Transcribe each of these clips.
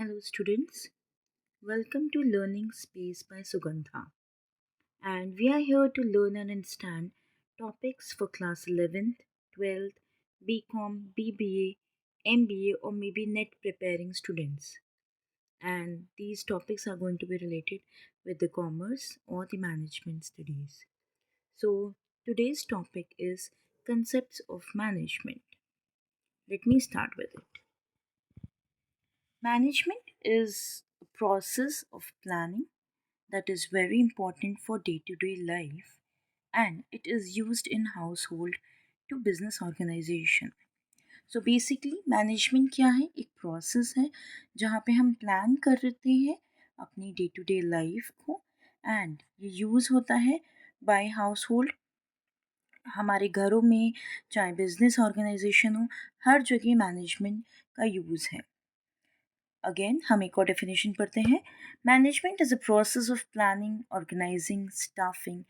Hello, students. Welcome to Learning Space by Sugandha. And we are here to learn and understand topics for class 11th, 12th, BCom, BBA, MBA, or maybe net preparing students. And these topics are going to be related with the commerce or the management studies. So, today's topic is concepts of management. Let me start with it. Management is a process of planning that is very important for day to day life, and it is used in household to business organization. So basically management क्या है? एक process है जहाँ पे हम plan करते हैं अपनी डे टू डे लाइफ को, एंड ये यूज़ होता है बाय हाउस होल्ड, हमारे घरों में, चाहे बिजनेस ऑर्गेनाइजेशन हो, हर जगह मैनेजमेंट का यूज़ है. अगेन हम एक और डेफिनेशन पढ़ते हैं. Management is a process of planning, organising, staffing,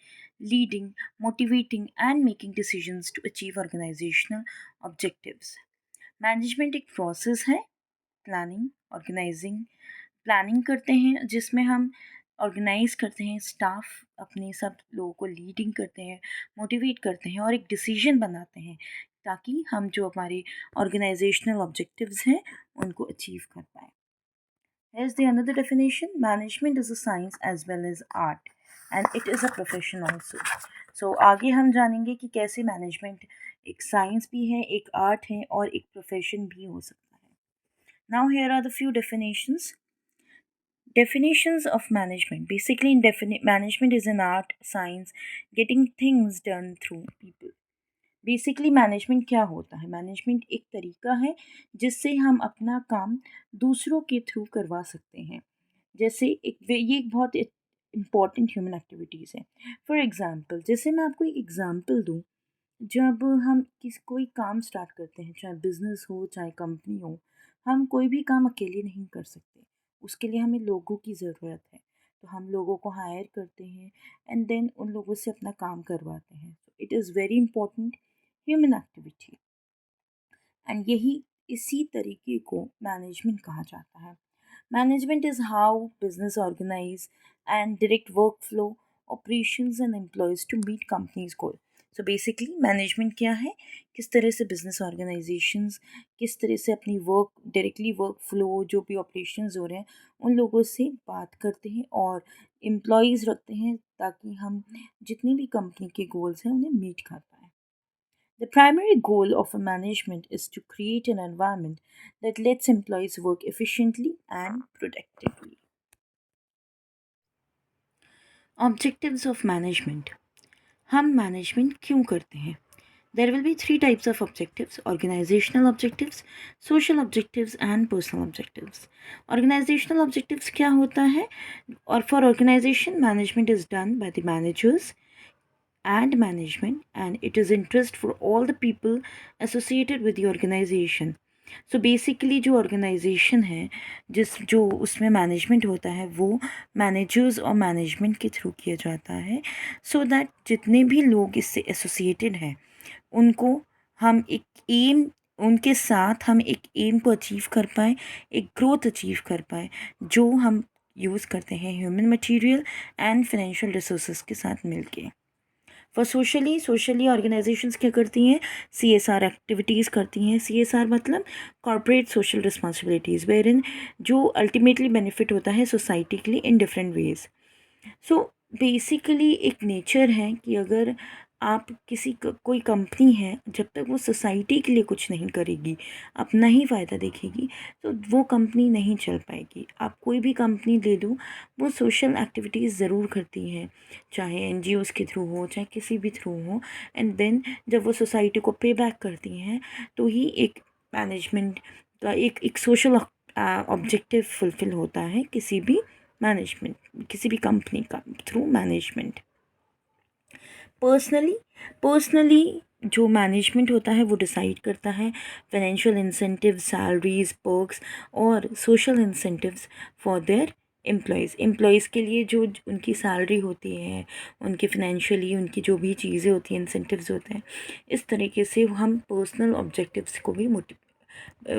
leading, motivating and making decisions to achieve organisational objectives. Management एक प्रोसेस है, प्लानिंग, ऑर्गेनाइजिंग, प्लानिंग करते हैं जिसमें हम ऑर्गेनाइज करते हैं स्टाफ, अपने सब लोगों को लीडिंग करते हैं, मोटिवेट करते हैं और एक डिसीजन बनाते हैं ताकि हम जो हमारे ऑर्गेनाइजेशनल ऑब्जेक्टिव्स हैं उनको अचीव कर पाएँ. Here's the another definition. Management is a science as well as art, and it is a profession also. So आगे हम जानेंगे कि कैसे मैनेजमेंट एक साइंस भी है, एक आर्ट है और एक प्रोफेशन भी हो सकता है. Now here are the few definitions. Definitions of management. Basically, management is an art, science, getting things done through people. Basically management क्या होता है? मैनेजमेंट एक तरीका है जिससे हम अपना काम दूसरों के थ्रू करवा सकते हैं. जैसे ये एक बहुत इम्पॉर्टेंट ह्यूमन एक्टिविटीज़ है. फॉर एग्ज़ाम्पल, जैसे मैं आपको एक एग्ज़ाम्पल दूँ, जब हम कोई काम स्टार्ट करते हैं, चाहे बिज़नेस हो चाहे कंपनी हो, हम कोई भी काम अकेले नहीं कर सकते. उसके लिए हमें लोगों की ज़रूरत है. तो हम लोगों को हायर करते हैं एंड देन उन लोगों से अपना काम करवाते हैं. It is very important human activity, and यही इसी तरीके को मैनेजमेंट कहा जाता है. Management is how business organise and direct work flow, operations and employees to meet companies goal. So basically management क्या है? किस तरह से बिजनेस ऑर्गेनाइजेशंस किस तरह से अपनी वर्क, डायरेक्टली वर्क फ्लो, जो भी ऑपरेशंस हो रहे हैं उन लोगों से बात करते हैं और एम्प्लॉयज़ रखते हैं ताकि हम जितनी भी कंपनी के गोल्स हैं उन्हें मीट कर पाएँ. The primary goal of a management is to create an environment that lets employees work efficiently and productively. Objectives of management. हम management क्यों करते हैं? There will be three types of objectives: organizational objectives, social objectives and personal objectives. Organizational objectives क्या होता है? और for organization, management is done by the managers and management, and it is interest for all the people associated with the organization. So basically जो organisation है, जो उसमें management होता है, वो मैनेजर्स और मैनेजमेंट के थ्रू किया जाता है, सो दैट जितने भी लोग इससे एसोसिएटेड हैं उनको हम एक एम उनके साथ हम एक एम को अचीव कर पाएँ, एक ग्रोथ अचीव कर पाएँ, जो हम यूज़ करते हैं human material and financial resources के साथ मिलके. फॉर सोशली ऑर्गेनाइजेशंस क्या करती हैं? CSR एक्टिविटीज़ करती हैं. CSR मतलब कॉर्पोरेट सोशल रिस्पॉन्सिबिलिटीज़, वेर इन जो अल्टीमेटली बेनिफिट होता है सोसाइटी के लिए in different ways. So basically एक नेचर है कि अगर आप कोई कंपनी है, जब तक वो सोसाइटी के लिए कुछ नहीं करेगी, अपना ही फ़ायदा देखेगी, तो वो कंपनी नहीं चल पाएगी. आप कोई भी कंपनी ले लो, वो सोशल एक्टिविटीज़ ज़रूर करती हैं, चाहे NGOs के थ्रू हो चाहे किसी भी थ्रू हो, एंड देन जब वो सोसाइटी को पे बैक करती हैं तो ही एक मैनेजमेंट का एक सोशल ऑब्जेक्टिव फुलफ़िल होता है किसी भी मैनेजमेंट, किसी भी कंपनी का थ्रू मैनेजमेंट. पर्सनली जो मैनेजमेंट होता है वो डिसाइड करता है फाइनेंशियल इंसेंटिव, सैलरीज, पर्क्स और social incentives for their employees के लिए जो उनकी सैलरी होती है, उनकी फाइनेंशियली उनकी जो भी चीज़ें होती हैं, इंसेंटिव्स होते हैं, इस तरीके से हम पर्सनल ऑब्जेक्टिव्स को भी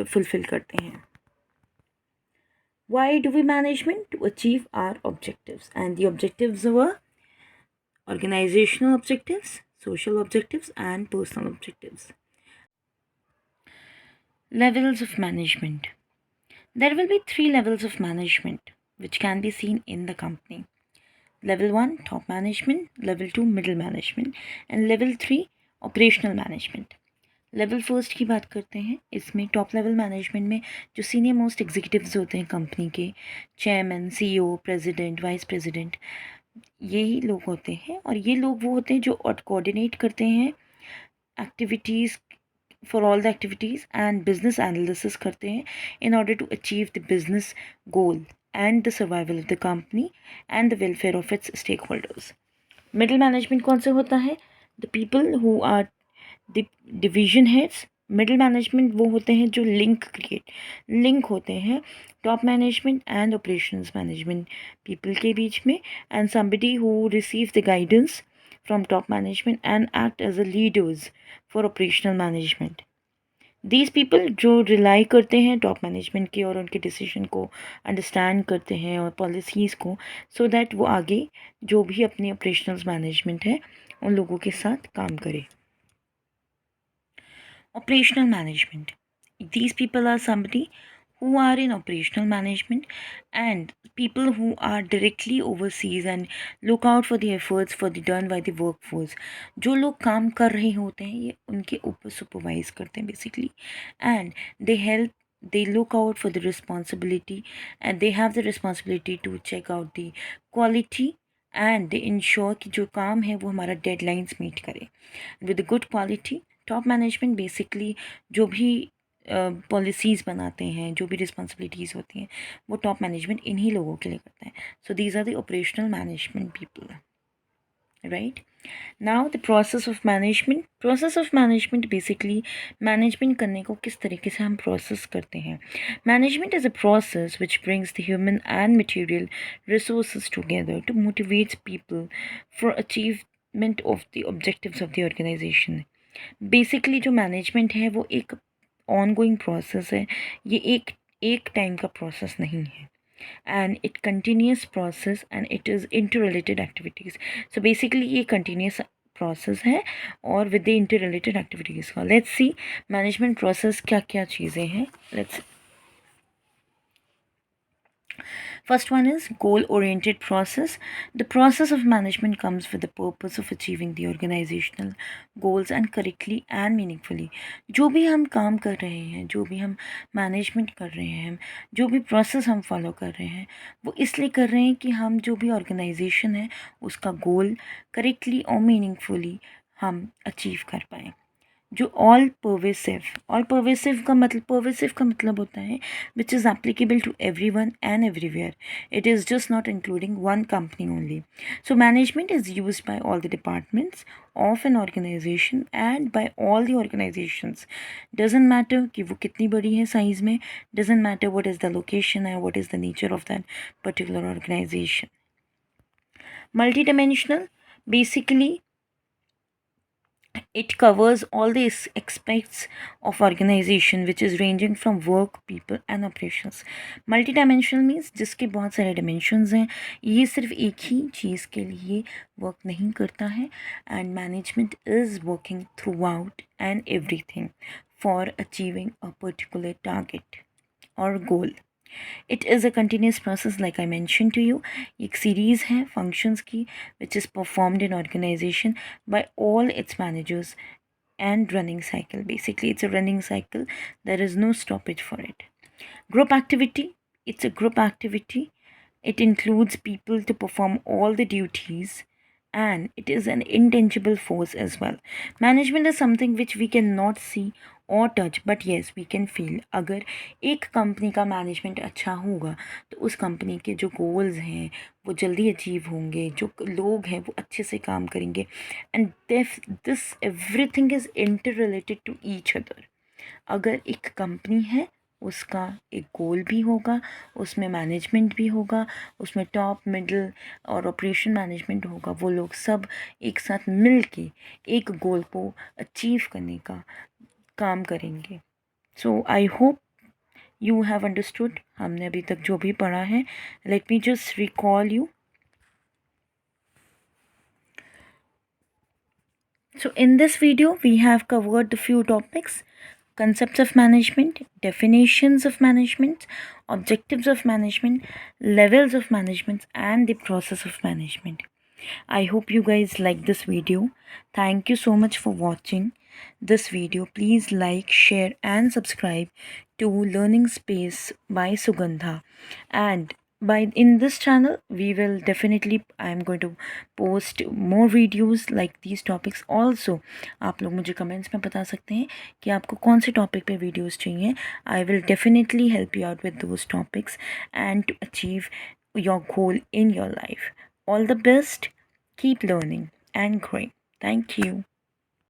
फुलफ़िल करते हैं. Why do we management? To achieve our objectives, and the objectives were organizational objectives, social objectives, and personal objectives. Levels of management. There will be three levels of management which can be seen in the company. Level 1 top management, level 2 middle management and level 3 operational management. Level first की बात करते हैं. इसमें top level management में जो senior most executives होते हैं company के, chairman, CEO, president, vice president, यही लोग होते हैं. और ये लोग वो होते हैं जो कोऑर्डिनेट करते हैं activities for all the activities and business analysis करते हैं in order to achieve the business goal and the survival of the company and the welfare of its stakeholders. Middle management कौन सा होता है? The people who are the division heads. Middle management वो होते हैं जो लिंक होते हैं top management and operations management people के बीच में, and somebody who receive the guidance from top management and act as a leaders for operational management. These people जो rely करते हैं टॉप मैनेजमेंट की और उनके डिसीजन को अंडरस्टैंड करते हैं और पॉलिसीज़ को, सो दैट वो आगे जो भी अपनी ऑपरेशनल मैनेजमेंट है उन लोगों के साथ काम करे. Operational management. These people are somebody who are in operational management and people who are directly overseas and look out for the efforts for the done by the workforce. जो लोग काम कर रहे होते हैं ये उनके ऊपर सुपरवाइज करते हैं basically, and they look out for the responsibility and they have the responsibility to check out the quality and they ensure कि जो काम है वो हमारा डेडलाइंस मीट करे with good quality. Top management basically जो भी पॉलिसीज़ बनाते हैं, जो भी रिस्पॉन्सिबिलिटीज़ होती हैं वो टॉप मैनेजमेंट इन्हीं लोगों के लिए करता है. So these are the operational management people, right. Now the process of management basically management करने को किस तरीके से हम प्रोसेस करते हैं. Management is a process which brings the human and material resources together to motivate people for achievement of the objectives of the organisation. Basically जो management है वो एक ऑनगोइंग प्रोसेस है. ये एक टाइम का प्रोसेस नहीं है, and it continuous process and it is inter related activities. So basically ये कंटिन्यूस प्रोसेस है और with the inter related activities का. लेट्स सी मैनेजमेंट प्रोसेस क्या क्या चीज़ें हैं. Let's First one is goal-oriented process. The process of management comes with the purpose of achieving the organizational goals and correctly and meaningfully. जो भी हम काम कर रहे हैं, जो भी हम मैनेजमेंट कर रहे हैं, जो भी प्रोसेस हम फॉलो कर रहे हैं वो इसलिए कर रहे हैं कि हम जो भी ऑर्गेनाइजेशन है उसका गोल करेक्टली और मीनिंगफुली हम अचीव कर पाएँ. जो ऑल परवेसिव का मतलब होता है which is applicable to every one and everywhere. It is just not including one company only. So management is use by all the departments of an organisation and by all the organisations. Doesn't matter कि वो कितनी बड़ी है size में, doesn't matter what is the location and what is the nature of that particular organisation. Multi dimensional, basically it covers all the aspects of organization which is ranging from work, people and operations. Multidimensional means जिसके बहुत सारे dimensions हैं. ये सिर्फ एक ही चीज़ के लिए work नहीं करता है, and management is working throughout and everything for achieving a particular target or goal. It is a continuous process like I mention to you. एक सीरीज़ है फंक्शंस की which is performed in organisation by all its managers and running cycle. Basically it's a running cycle, there is no stoppage for it. Group activity, it's a group activity. It includes people to perform all the duties and it is an intangible force as well. Management is something which we cannot see or touch but yes we can feel. अगर एक company का management अच्छा होगा तो उस company के जो goals हैं वो जल्दी अचीव होंगे, जो लोग हैं वो अच्छे से काम करेंगे, and this everything is inter related to each other. अगर एक कंपनी है उसका एक गोल भी होगा, उसमें मैनेजमेंट भी होगा, उसमें टॉप मिडल और ऑपरेशन मैनेजमेंट होगा. वो लोग सब एक साथ मिल के एक गोल को अचीव करने का काम करेंगे. So I hope you have understood, हमने अभी तक जो भी पढ़ा है. Let me just recall you. So in this video we have covered a few topics: concepts of management, definitions of management, objectives of management, levels of management, and the process of management. I hope you guys like this video. Thank you so much for watching this video. Please like, share, and subscribe to Learning Space by Sugandha. And by in this channel, we will definitely, I am going to post more videos like these topics. Also, आप लोग मुझे comments में बता सकते हैं कि आपको कौन से टॉपिक पे वीडियोस चाहिए. I will definitely help you out with those topics and to achieve your goal in your life. All the best. Keep learning and growing. Thank you.